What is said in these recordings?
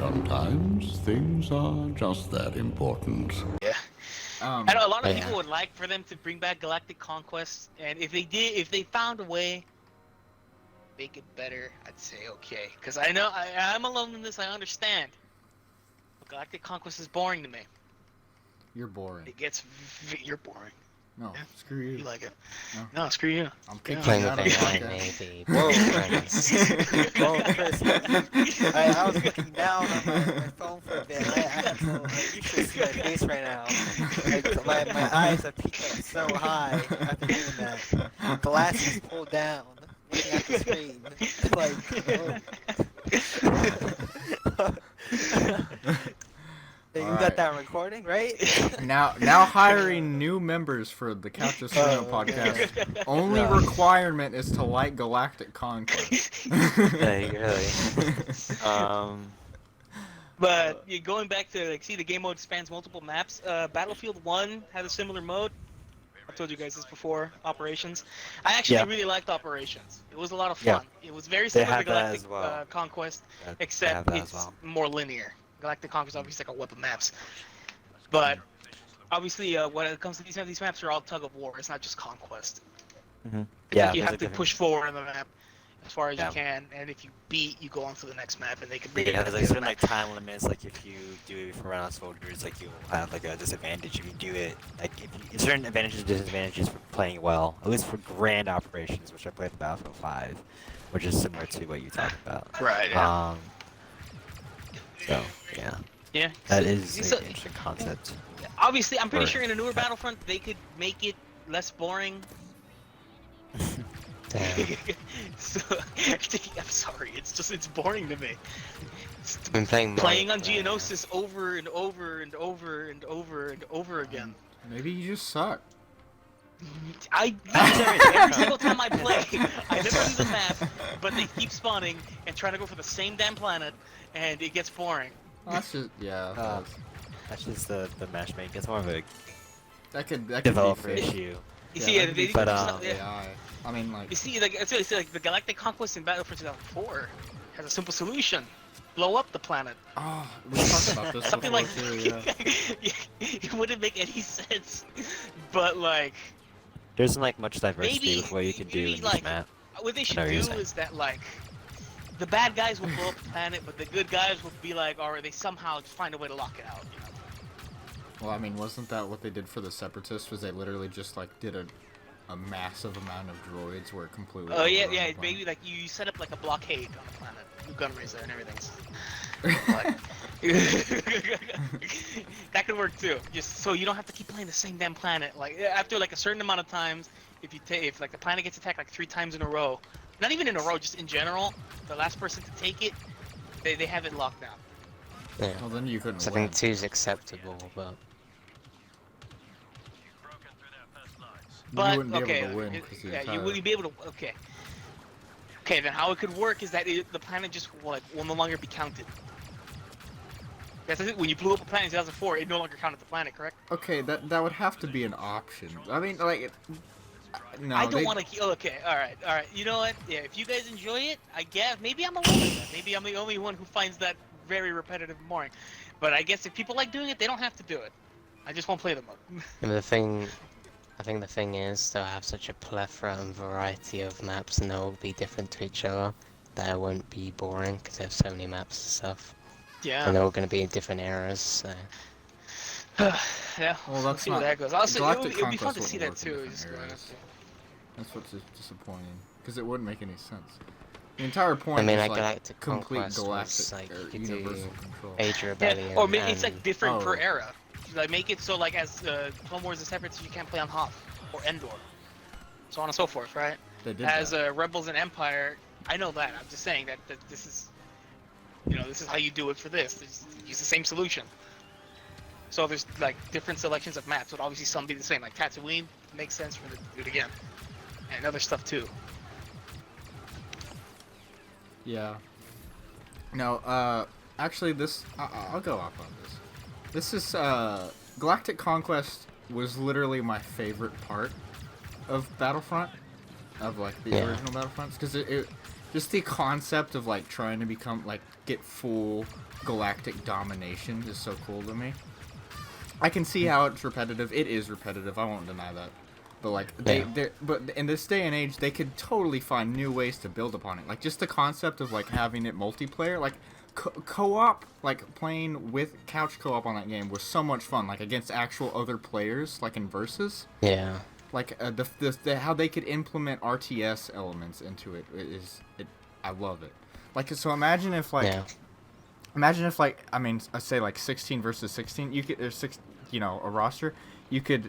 Sometimes things are just that important. Yeah. I know a lot of Yeah. people would like for them to bring back Galactic Conquest, and if they found a way, make it better, I'd say okay. Because I know I'm alone in this. I understand. But Galactic Conquest is boring to me. You're boring. It gets you're boring. No, Yeah. screw you. You like it? No. No, screw you. I'm kicking Playing you with out of the AI podcast. maybe. Whoa. Friends. Whoa, Chris. I was looking down on my phone for a bit. You should see my face right now. Like, my eyes are peaked up so high after doing that. Glasses pulled down, looking at the screen. You got that recording, right? Now hiring new members for the Couch of Serenno podcast. Only No. requirement is to like Galactic Conquest. Really. But going back to see the game mode spans multiple maps. Battlefield 1 had a similar mode. I told you guys this before. Operations. I actually really liked Operations. It was a lot of fun. It was very similar to have that Galactic as well. Conquest, They have except that as it's well. more linear. Galactic Conquest obviously like a web of maps, but obviously when it comes to these maps are all tug of war. It's not just conquest. Mm-hmm. It's Yeah, like you there's have a to different- push forward on the map as far as Yeah. you can, and if you beat, you go on to the next map, and they can bring you Yeah, to there's the like other certain map. like time limits. Like if you do it for run out soldiers, like you'll have like a disadvantage if you do it. Like if you, certain advantages and disadvantages for playing well. At least for grand operations, which I played Battlefield 5, which is similar to what you talked about. Right. Yeah. So yeah, Yeah. that is So- an interesting concept. Obviously, I'm pretty Or- sure in a newer Battlefront they could make it less boring. Damn. So, I'm sorry, it's boring to me. I've been playing Playing on Minecraft. Geonosis over and over and over and over and over again. Maybe you just suck. Every single time I play, I never leave the map, but they keep spawning and trying to go for the same damn planet, and it gets boring. Well, that's just That's just the matchmaking. It's more of a that could be developer fake. issue. You see, that could be they, but, fake AI. I mean, like, you see, like it's like the Galactic Conquest in Battlefield 2004 has a simple solution: blow up the planet. oh, we talked about this Something before like too. Yeah. it wouldn't make any sense, but like There isn't like much diversity maybe with what you can do maybe, in like, this map. what they should know what do you're saying. is that like the bad guys will blow up the planet, but the good guys will be like, or they somehow just find a way to lock it out. You know? Well, I mean, wasn't that what they did for the Separatists? Was they literally just like did a massive amount of droids where it completely. Oh yeah, overrun yeah. the planet? Maybe like you set up like a blockade on the planet, new gun rays there and everything. That could work too. Just so you don't have to keep playing the same damn planet. Like after like a certain amount of times, if like the planet gets attacked like 3 times in a row, not even in a row, just in general, the last person to take it, they have it locked down. Yeah. Well, then you couldn't. So I win. think 2 is acceptable, but But you wouldn't be okay, able to win 'cause the yeah, entire... you wouldn't be able to. Okay. Okay, then how it could work is that the planet just will no longer be counted. That's it. When you blew up a planet in 2004, it no longer counted the planet, correct? Okay, that would have to be an option. I mean, like, no. I don't they- want to. Okay, all right. You know what? Yeah, if you guys enjoy it, I guess maybe I'm alone with that. Maybe I'm the only one who finds that very repetitive and boring. But I guess if people like doing it, they don't have to do it. I just won't play the mode. and I think the thing is they'll have such a plethora and variety of maps, and they'll be different to each other, that it won't be boring because they have so many maps and stuff, and Yeah. they're all going to be in different eras. So Yeah. Well, We'll that's see not. where that goes. Also, Galactic it would be fun Conquest to see wouldn't that work in too. different Just going eras. up That's what's disappointing, because it wouldn't make any sense. The entire point I mean, is like like Galactic complete Conquest galactic was like or you could do universal control. Age of Rebellion. Or maybe it's like and- different per Oh. era. Like make it so like as Clone Wars is separate, so you can't play on Hoth or Endor, so on and so forth, right? They did As that. Rebels and Empire, I know that. I'm just saying that this is, this is how you do it for this. Just use the same solution. So there's like different selections of maps, but obviously some be the same. Like Tatooine makes sense for them to do it again, and other stuff too. Yeah. No, actually, I'll go off on this. This is, Galactic Conquest was literally my favorite part of Battlefront, of, like, the Yeah. original Battlefronts, because it just the concept of like trying to become like get full galactic domination is so cool to me. I can see how it's repetitive. It is repetitive. I won't deny that. But like but in this day and age, they could totally find new ways to build upon it. Like just the concept of like having it multiplayer, like co-op, like playing with couch co-op on that game was so much fun. Like against actual other players, like in versus. Yeah. Like the how they could implement RTS elements into it is I love it. Like so imagine if like. Yeah. Imagine if, like, I mean, I say like 16 versus 16. You could there's six, you know, a roster. You could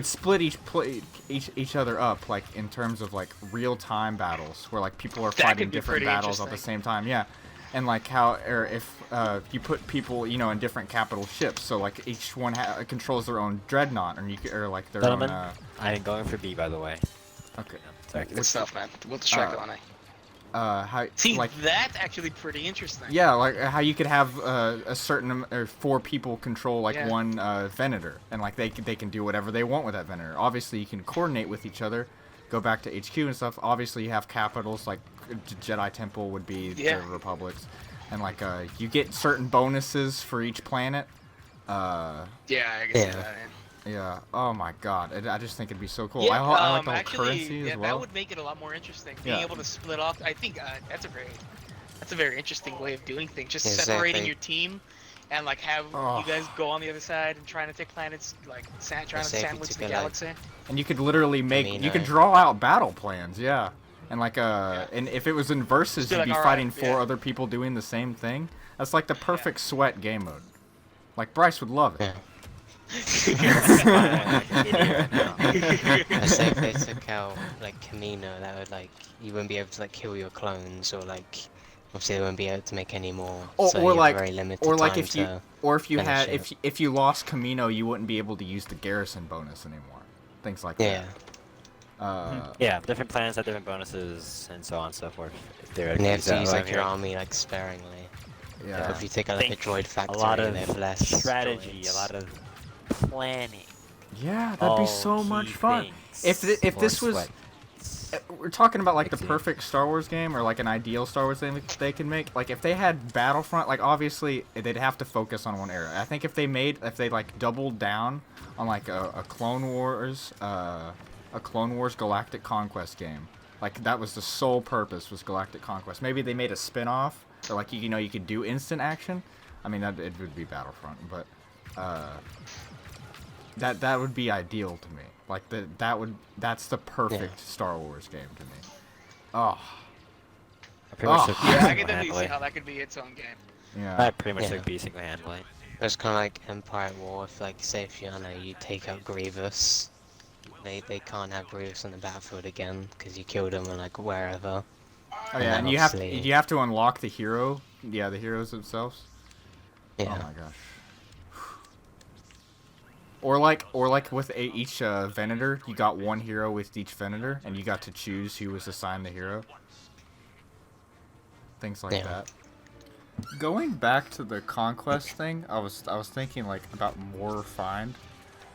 split each other up like in terms of like real time battles where like people are fighting different battles at the same time. Yeah, and like how or if you put people in different capital ships, so like each one controls their own dreadnought or like their Gentlemen, own. I'm going for B, by the way. Okay. Sorry. Good stuff, man. We'll distract on it. How See, like that's actually pretty interesting. yeah, like how you could have a certain or 4 people control like Yeah. one Venator, and like they can do whatever they want with that Venator. Obviously, you can coordinate with each other, go back to HQ and stuff. Obviously, you have capitals like Jedi Temple would be Yeah. the Republics, and like you get certain bonuses for each planet. Yeah, I guess Yeah. that. Yeah. Oh my God, I just think it'd be so cool. Yeah, I like the whole actually, currency yeah, as well. that would make it a lot more interesting. Being Yeah. able to split off, I think that's a very interesting way of doing things. Just Exactly. separating your team, and like have Oh. you guys go on the other side and trying to take planets, like trying to Say if you sandwich took the a, galaxy. And you could literally make mean, you could draw out battle plans, yeah. And like and if it was in versus, Just be you'd like, be "All fighting right, 4 yeah." other people doing the same thing. That's like the perfect sweat game mode. Like Bryce would love it. Yeah. Like an idiot right now. I say if they took out like Camino, that would like you wouldn't be able to like kill your clones, or like obviously they wouldn't be able to make any more. So Or you have like very limited or like time if you to or if you finish had it. if you lost Camino, you wouldn't be able to use the garrison bonus anymore. Things like yeah. that. Yeah, different planets have different bonuses and so on and so forth. If they're And you have use to that use while like I'm your here. army like sparingly. Yeah. If you take out like a Think droid factory, a lot of they have less strategy, droids. a lot of planning. Yeah, that'd be so much fun. If Or this was sweat. we're talking about like the Exactly. perfect Star Wars game or like an ideal Star Wars game they can make. Like if they had Battlefront, like obviously they'd have to focus on one era. I think if they like doubled down on like a Clone Wars Galactic Conquest game. Like that was the sole purpose was Galactic Conquest. Maybe they made a spin-off or like you could do instant action. I mean it would be Battlefront, but that would be ideal to me. Like that's the perfect Star Wars game to me. Oh, I pretty much Oh. took Yeah, I B can definitely see single-handedly. how that could be its own game. yeah. I pretty much Yeah. took B single-handedly. It's kind of like Empire at War. If like say if you take out Grievous, they can't have Grievous on the battlefield again because you killed him in like wherever. Oh yeah, and then you have obviously- to unlock the hero. Yeah, the heroes themselves. Yeah. Oh my gosh. Or like with each Venator, you got one hero with each Venator, and you got to choose who was assigned the hero. Things like Yeah. that. Going back to the conquest thing, I was thinking like about more refined.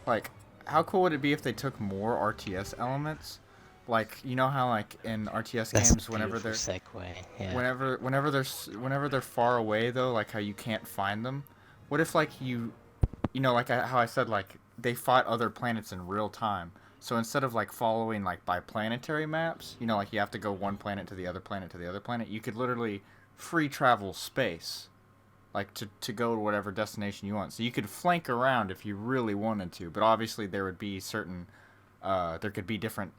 Like, how cool would it be if they took more RTS elements? Like, you know how like in RTS That's games, a whenever beautiful they're segue. Yeah. whenever they're far away though, like how you can't find them. What if like like how I said like they fought other planets in real time. So instead of like following like by planetary maps, like you have to go one planet to the other planet to the other planet, you could literally free travel space, like to go to whatever destination you want. So you could flank around if you really wanted to, but obviously there would be certain there could be different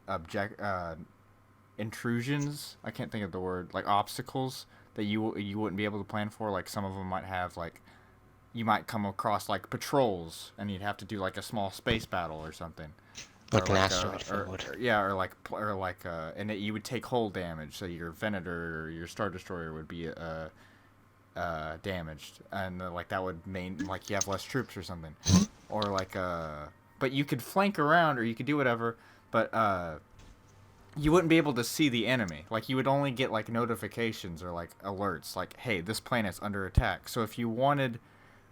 intrusions. I can't think of the word, like obstacles that you wouldn't be able to plan for. Like some of them might have like you might come across like patrols, and you'd have to do like a small space battle or something. Like Or an a- asteroid field. and you would take hull damage, so your Venator or your Star Destroyer would be damaged, and like that would like you have less troops or something, or like but you could flank around or you could do whatever, but you wouldn't be able to see the enemy. Like you would only get like notifications or like alerts, like hey, this planet's under attack. So if you wanted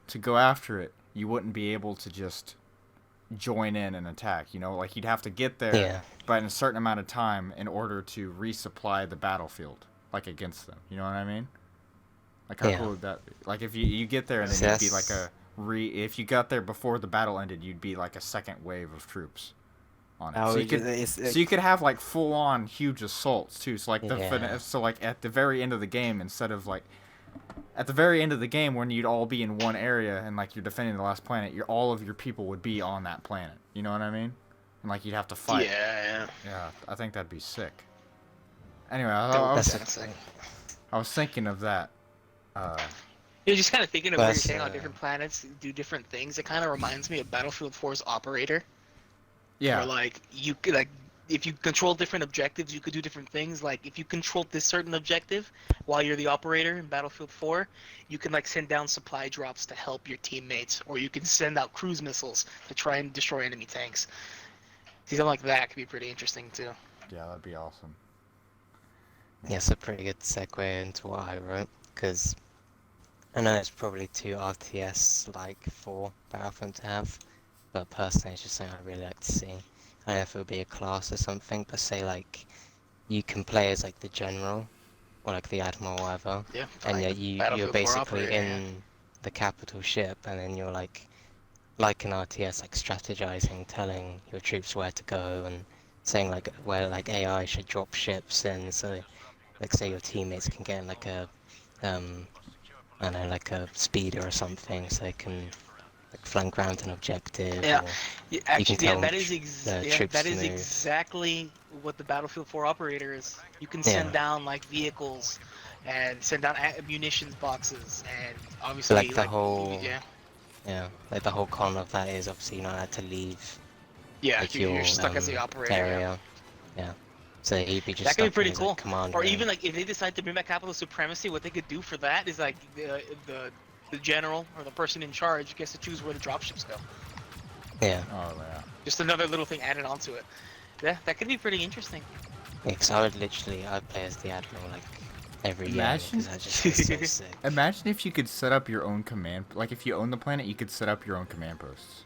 to go after it, you wouldn't be able to just join in and attack. You know, like you'd have to get there, Yeah. but in a certain amount of time in order to resupply the battlefield, like against them. You know what I mean? Like how Yeah. cool would that be? Like if you get there and then So you'd be like that's- if you got there before the battle ended, you'd be like a second wave of troops on it. Oh, So you could so you could have like full on huge assaults too. So like Yeah. so like at the very end of the game, instead of like at the very end of the game when you'd all be in one area and like you're defending the last planet, all of your people would be on that planet. You know what I mean? And like you'd have to fight. Yeah. Yeah, I think that'd be sick. Anyway, That's I was thinking of that. You're just kind of thinking of what you're That's, saying on different planets do different things. It kind of reminds me of Battlefield 4's Operator. Yeah. Where like you could like if you control different objectives, you could do different things. Like if you control this certain objective while you're the operator in Battlefield 4, you can like send down supply drops to help your teammates, or you can send out cruise missiles to try and destroy enemy tanks. See, something like that could be pretty interesting too. Yeah, that'd be awesome. Yeah, it's a pretty good segue into what I wrote, because I know it's probably too RTS-like for Battlefront to have, but personally it's just something I'd really like to see. I don't know if it would be a class or something, but say like, you can play as like the general, or like the admiral or whatever, Yeah. and like you're Battlefield 4 basically operator, in the capital ship, and then you're like an RTS, like strategizing, telling your troops where to go, and saying like where like AI should drop ships in, so like say your teammates can get in like a I don't know, like a speeder or something, so they can like flank around an objective. Yeah. Or Yeah, actually, tell that them is troops that to is move. exactly what the Battlefield 4 operator is. You can Yeah. send down like vehicles and send down munitions boxes, and obviously Like the whole- yeah, like the whole con of that is obviously you're not allowed to leave yeah, like you're your stuck as the operator. Yeah. area. Yeah. So you'd be just That could be stuck pretty as, cool. like, commander. Or even like if they decide to bring back capital supremacy, what they could do for that is like the general or the person in charge gets to choose where the dropships go. Yeah. Oh yeah. Just another little thing added onto it. Yeah, that could be pretty interesting. Yeah, 'cause I'd play as the admiral like every game, Imagine- because I just think it's so sick. Imagine if you could set up your own command. Like if you own the planet, you could set up your own command posts.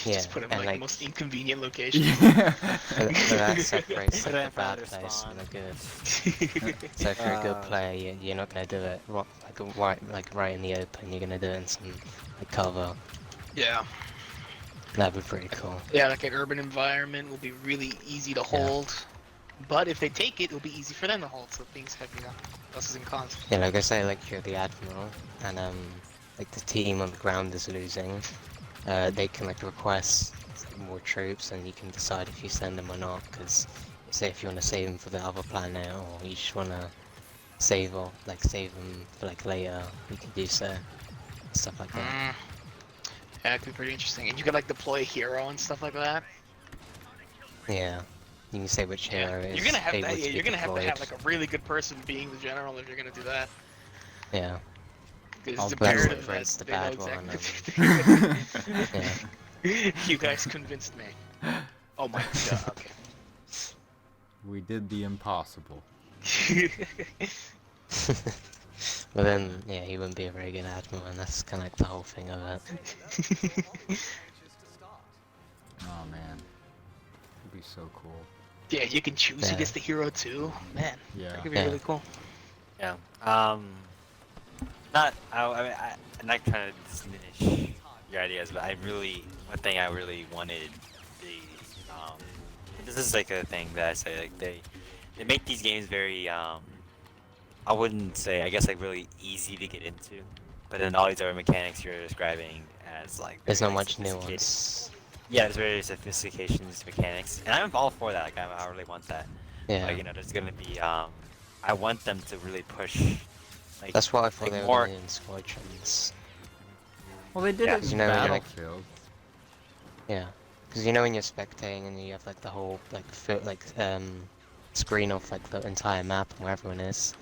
Yeah, Just put them in and, like the like- most inconvenient location. Yeah. But that separates like, the bad Grandfather players spawn. from the good. So if you're a good player, you're not gonna do it right in the open. You're gonna do it in some like cover. Yeah. That'd be pretty cool. Yeah, like an urban environment will be really easy to hold. But if they take it, it'll be easy for them to hold. So things have, pluses and cons. Yeah, like I say, like you're the admiral, and like the team on the ground is losing. They can like request more troops, and you can decide if you send them or not. Because say if you want to save them for the other planet, or you just want to save them for like later, you can do so. Stuff like that. Yeah, it could be pretty interesting. And you could like deploy a hero and stuff like that. Yeah. You can say which hero is You're gonna have able that. to Yeah, be you're gonna have to have deployed. like a really good person being the general if you're gonna do that. Yeah. It's I'll imperative bet that it's the they know bad one, exactly. Yeah. You guys convinced me. Oh my god. Okay. We did the impossible. But then, yeah, he wouldn't be a very good admiral, and that's kind of like the whole thing of it. Oh man, it'd be so cool. Yeah, you can choose who Yeah. gets the hero too. Man, Yeah. that could be Yeah. really cool. Yeah. I'm not trying to diminish your ideas, but one thing I really wanted this is like a thing that I say, like they make these games very I wouldn't say, I guess like really easy to get into, but then all these other mechanics you're describing as like There's not very much sophisticated. nuance. Yeah, there's very sophistication in these mechanics, and I'm all for that. Like I really want that. Yeah. Like, there's gonna be I want them to really push. Like, That's what I thought like they were more. doing in Squadrons. Well, they did Yeah, it in you know, when you're, like- Battlefield. Yeah. Because you know when you're spectating and you have like the whole screen of like the entire map and where everyone is.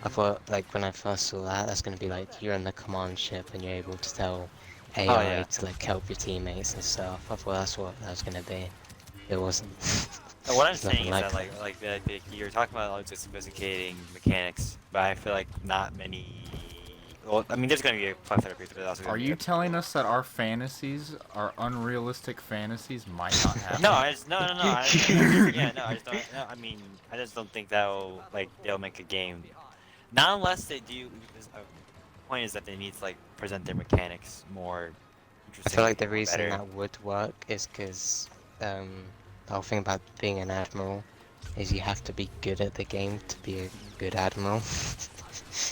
I thought like when I first saw that, that's gonna be like you're in the command ship and you're able to tell AI yeah. to like help your teammates and stuff. I thought that's what that was gonna be. It wasn't. What I'm It's nothing saying is that like like you're talking about all these sophisticating mechanics, but I feel like not many well, I mean, there's gonna be a plethora of creatures, but also. Are you telling us that our fantasies, our unrealistic fantasies, might not happen? No, no. Yeah, no, I just don't. No, I mean, I just don't think they'll make a game. Not unless they do. Because, the point is that they need to present their mechanics more I interesting. feel like the more reason better. that would work is because the whole thing about being an admiral is you have to be good at the game to be a good admiral.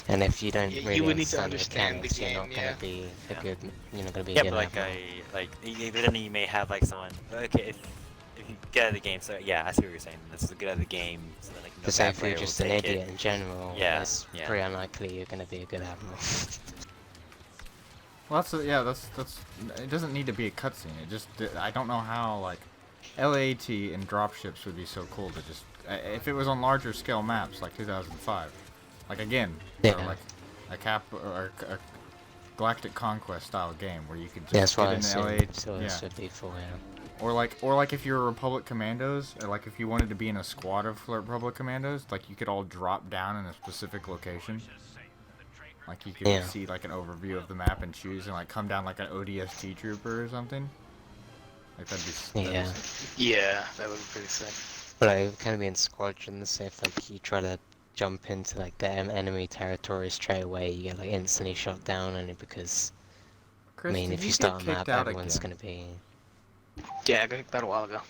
And if you don't Yeah, really you would need to understand the understand the mechanics, you're not game, gonna yeah. be a Yeah. good. You're not gonna be a Yeah, good but admiral. but then you may have someone. Okay, if you get out of the game, so yeah, I see what you're saying. This is a good out of the game, so then To say bad if you're player will just an take idiot it. in general, Yeah, it's yeah. pretty unlikely you're gonna be a good admiral. Well, that's. It doesn't need to be a cutscene. It just. I don't know how LAT and dropships would be so cool to just. If it was on larger scale maps like 2005, again, Yeah. or or a Galactic Conquest style game where you could just That's get what I in assume LAT. this would be for. Yeah. Or if you're Republic Commandos, or if you wanted to be in a squad of Republic Commandos, you could all drop down in a specific location. You could Yeah. see an overview of the map and choose and come down an ODST trooper or something. That'd be Yeah. Yeah, that would be pretty sick. But it would kind of be in squadrons. If you try to jump into the enemy territory straight away, you get instantly shot down, only because Chris, I mean, did if you you get start a kicked map, out everyone's again? gonna be. Yeah, I got that a while ago.